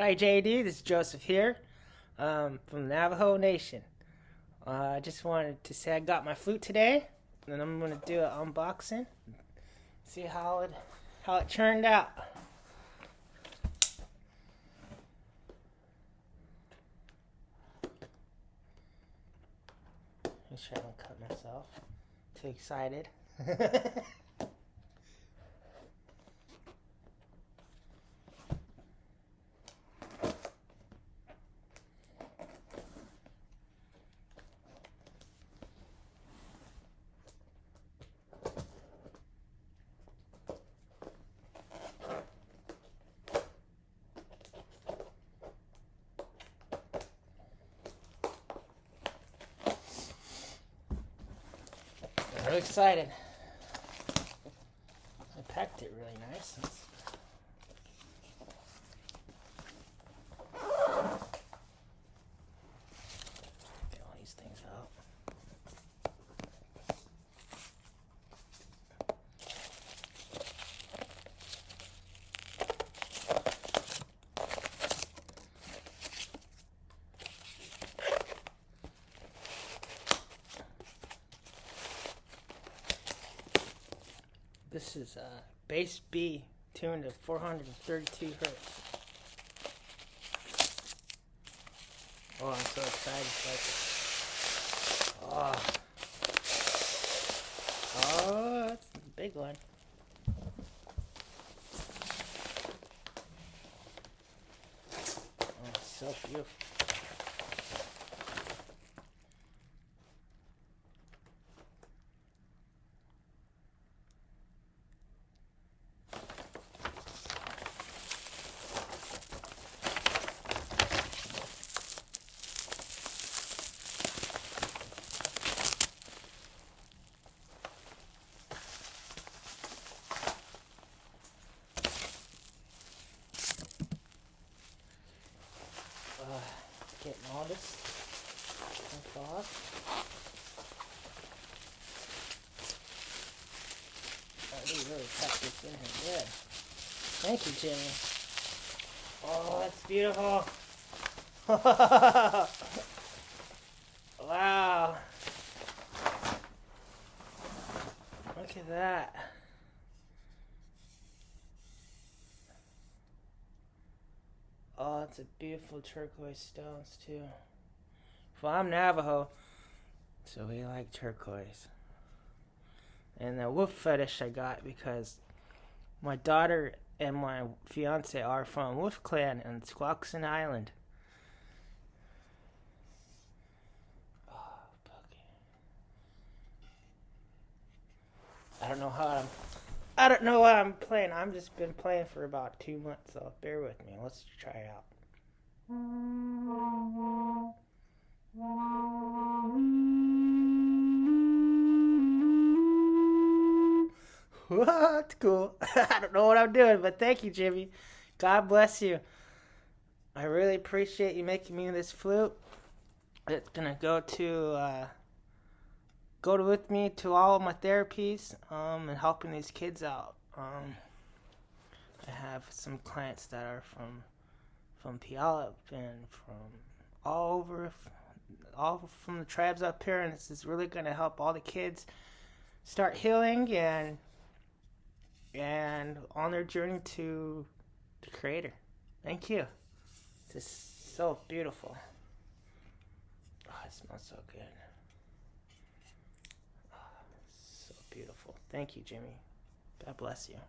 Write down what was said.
Hi JD, this is Joseph here from Navajo Nation. I just wanted to say I got my flute today, and I'm going to do an unboxing, see how it turned out. Make sure I don't cut myself. Too excited. I'm excited. I packed it really nice. Get all these things out. This is bass B tuned to 432 hertz. Oh, I'm so excited. Oh, that's a big one. Oh, it's so beautiful. Getting all this stuff off. Oh, they really packed this in here good. Thank you, Jimmy. Oh, that's beautiful. Wow. Look at that. Oh, it's a beautiful turquoise stones too. Well, I'm Navajo, so we like turquoise. And the wolf fetish I got because my daughter and my fiance are from Wolf Clan on Squaxin Island. Oh, okay. I don't know what I'm playing. I've just been playing for about 2 months, so bear with me. Let's try it out. What? Cool. I don't know what I'm doing, but thank you, Jimmy. God bless you. I really appreciate you making me this flute. It's gonna go with me to all of my therapies and helping these kids out. I have some clients that are from Puyallup and from all from the tribes up here, and this is really going to help all the kids start healing and on their journey to the Creator. Thank you. This is so beautiful. Oh, it smells so good. Oh, so beautiful. Thank you, Jimmy. God bless you.